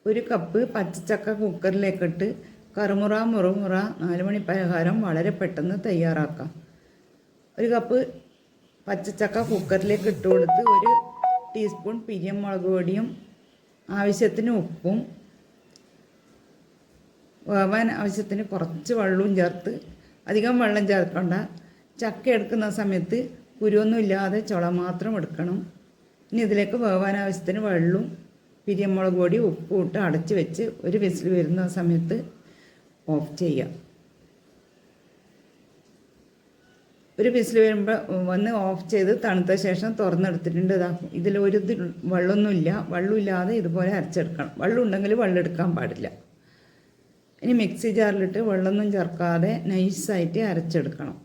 ഒരു കപ്പ് പച്ചച്ചക്ക കുക്കറിലേക്കിട്ട് കറുമുറ മുറുമുറ 4 മണി പലഹാരം വളരെ പെട്ടെന്ന് തയ്യാറാക്കാം. ഒരു കപ്പ് പച്ചച്ചക്ക കുക്കറിലേക്ക് ഇട്ട് കൊടുത്ത് 1 ടീസ്പൂൺ പിരിയം മുളക് പൊടിയും ആവശ്യത്തിന് ഉപ്പും വേവാൻ ആവശ്യത്തിന് കുറച്ച് വെള്ളവും ചേർത്ത്, അധികം വെള്ളം ചേർക്കണ്ട. ചക്ക എടുക്കുന്ന സമയത്ത് കുരുവൊന്നും ഇല്ലാതെ ചുള മാത്രം എടുക്കണം. ഇനി ഇതിലേക്ക് വേവാൻ ആവശ്യത്തിന് വെള്ളവും പിരിയമുളക് പൊടി ഉപ്പും ഇട്ട് അടച്ച് വെച്ച് ഒരു വിസിൽ വരുന്ന സമയത്ത് ഓഫ് ചെയ്യാം. ഒരു വിസിൽ വരുമ്പോൾ വന്ന് ഓഫ് ചെയ്ത് തണുത്ത ശേഷം തുറന്നെടുത്തിട്ടുണ്ട്. ഇതിലൊരു വെള്ളമൊന്നുമില്ല. വെള്ളമില്ലാതെ ഇതുപോലെ അരച്ചെടുക്കണം. വെള്ളം ഉണ്ടെങ്കിൽ വെള്ളം എടുക്കാൻ പാടില്ല. ഇനി മിക്സി ജാറിലിട്ട് വെള്ളമൊന്നും ചേർക്കാതെ നൈസായിട്ട് അരച്ചെടുക്കണം.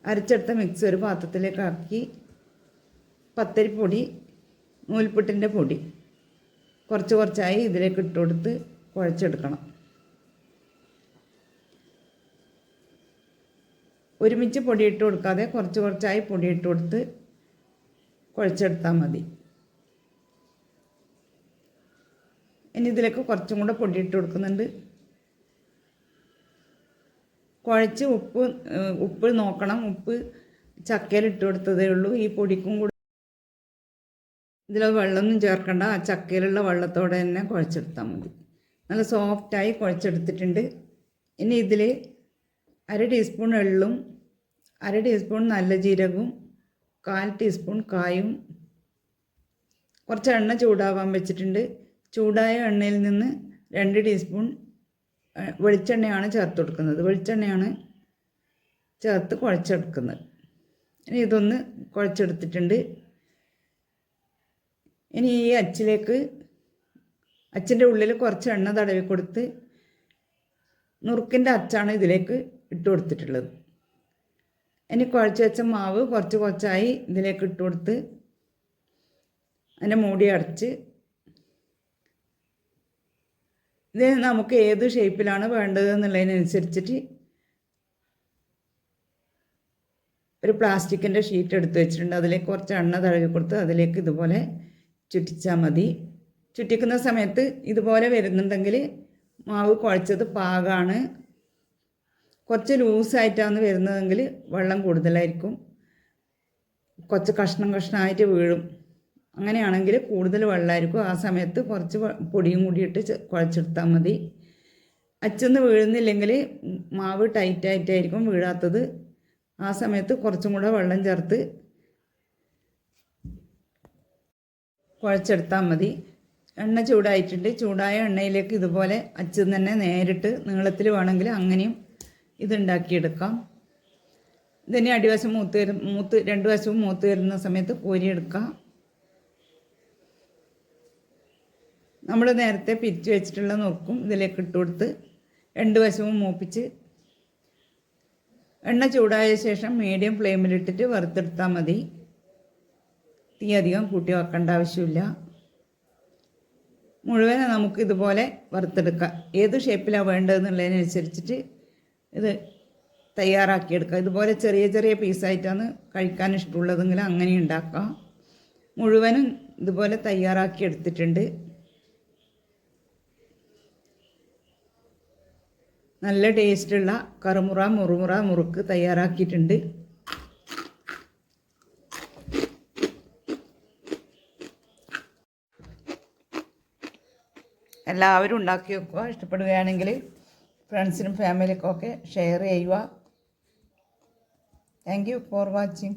അരച്ചെടുത്ത മിക്സ് ഒരു പാത്രത്തിലേക്ക് ആക്കി പത്തരിപ്പൊടി, നൂൽപുട്ടിൻ്റെ പൊടി കുറച്ച് കുറച്ചായി ഇതിലേക്ക് ഇട്ട് കൊടുത്ത് കുഴച്ചെടുക്കണം. ഒരുമിച്ച് പൊടി ഇട്ട് കൊടുക്കാതെ കുറച്ച് കുറച്ചായി പൊടി ഇട്ട് കൊടുത്ത് കുഴച്ചെടുത്താൽ മതി. ഇനി ഇതിലേക്ക് കുറച്ചും കൂടെ പൊടി ഇട്ട് കൊടുക്കുന്നുണ്ട്. കുഴച്ച് ഉപ്പ് നോക്കണം. ഉപ്പ് ചക്കയിൽ ഇട്ട് കൊടുത്തതേ ഉള്ളൂ. ഈ പൊടിക്കും കൂടെ ഇതിൽ വെള്ളമൊന്നും ചേർക്കണ്ട. ആ ചക്കയിലുള്ള വെള്ളത്തോടെ തന്നെ കുഴച്ചെടുത്താൽ മതി. നല്ല സോഫ്റ്റായി കുഴച്ചെടുത്തിട്ടുണ്ട്. ഇനി ഇതിൽ 1/2 ടീസ്പൂൺ എള്ളും 1/2 ടീസ്പൂൺ നല്ല ജീരകവും 1/4 ടീസ്പൂൺ കായും കുറച്ച് എണ്ണ ചൂടാവാൻ വെച്ചിട്ടുണ്ട്. ചൂടായ എണ്ണയിൽ നിന്ന് 2 ടീസ്പൂൺ വെളിച്ചെണ്ണയാണ് ചേർത്ത് കൊടുക്കുന്നത്. വെളിച്ചെണ്ണയാണ് ചേർത്ത് കുഴച്ചെടുക്കുന്നത്. ഇനി ഇതൊന്ന് കുഴച്ചെടുത്തിട്ടുണ്ട്. ഇനി ഈ അച്ചിൻ്റെ ഉള്ളിൽ കുറച്ച് എണ്ണ തടവി കൊടുത്ത് നുറുക്കിൻ്റെ അച്ചാണ് ഇതിലേക്ക് ഇട്ട് കൊടുത്തിട്ടുള്ളത്. ഇനി കുഴച്ച് വെച്ച മാവ് കുറച്ച് കുറച്ചായി ഇതിലേക്ക് ഇട്ട് കൊടുത്ത് അതിൻ്റെ മൂടി അടച്ച് ഇത് നമുക്ക് ഏത് ഷേപ്പിലാണ് വേണ്ടത് എന്നുള്ളതിനനുസരിച്ചിട്ട് ഒരു പ്ലാസ്റ്റിക്കിൻ്റെ ഷീറ്റ് എടുത്ത് വെച്ചിട്ടുണ്ട്. അതിലേക്ക് കുറച്ച് എണ്ണ തടവി കൊടുത്ത് അതിലേക്ക് ഇതുപോലെ ചുറ്റിച്ചാൽ മതി. ചുറ്റിക്കുന്ന സമയത്ത് ഇതുപോലെ വരുന്നുണ്ടെങ്കിൽ മാവ് കുഴച്ചത് പാകമാണ്. കുറച്ച് ലൂസായിട്ടാണ് വരുന്നതെങ്കിൽ വെള്ളം കൂടുതലായിരിക്കും. കുറച്ച് കഷ്ണമായിട്ട് വീഴും. അങ്ങനെയാണെങ്കിൽ കൂടുതൽ വെള്ളമായിരിക്കും. ആ സമയത്ത് കുറച്ച് പൊടിയും കൂടി ഇട്ട് കുഴച്ചെടുത്താൽ മതി. അച്ചൊന്ന് വീഴുന്നില്ലെങ്കിൽ മാവ് ടൈറ്റായിട്ടായിരിക്കും വീഴാത്തത്. ആ സമയത്ത് കുറച്ചും കൂടെ വെള്ളം ചേർത്ത് കുഴച്ചെടുത്താൽ മതി. എണ്ണ ചൂടായിട്ടുണ്ട്. ചൂടായ എണ്ണയിലേക്ക് ഇതുപോലെ അച്ചിൽ തന്നെ നേരിട്ട് നീളത്തിൽ വേണമെങ്കിൽ അങ്ങനെയും ഇതുണ്ടാക്കിയെടുക്കാം. ഇതിനെ അടിവശം രണ്ട് വശവും മൂത്ത് വരുന്ന സമയത്ത് കോരിയെടുക്കാം. നമ്മൾ നേരത്തെ പിരിച്ച് വെച്ചിട്ടുള്ള നുറുക്കും ഇതിലേക്ക് ഇട്ട് കൊടുത്ത് 2 വശവും മൂപ്പിച്ച് എണ്ണ ചൂടായ ശേഷം മീഡിയം ഫ്ലെയിമിലിട്ടിട്ട് വറുത്തെടുത്താൽ മതി. തീ അധികം കൂട്ടി വെക്കേണ്ട ആവശ്യമില്ല. മുഴുവൻ നമുക്ക് ഇതുപോലെ വറുത്തെടുക്കാം. ഏത് ഷേപ്പിലാണ് വേണ്ടതെന്നുള്ളതിനനുസരിച്ചിട്ട് ഇത് തയ്യാറാക്കിയെടുക്കാം. ഇതുപോലെ ചെറിയ ചെറിയ പീസായിട്ടാണ് കഴിക്കാൻ ഇഷ്ടമുള്ളതെങ്കിൽ അങ്ങനെ ഉണ്ടാക്കാം. മുഴുവനും ഇതുപോലെ തയ്യാറാക്കി എടുത്തിട്ടുണ്ട്. നല്ല ടേസ്റ്റുള്ള കറുമുറ മുറുമുറ മുറുക്ക് തയ്യാറാക്കിയിട്ടുണ്ട്. എല്ലാവരും ഉണ്ടാക്കി വെക്കുക. ഇഷ്ടപ്പെടുകയാണെങ്കിൽ ഫ്രണ്ട്സിനും ഫാമിലിക്കൊക്കെ ഷെയർ ചെയ്യുക. Thank you for watching.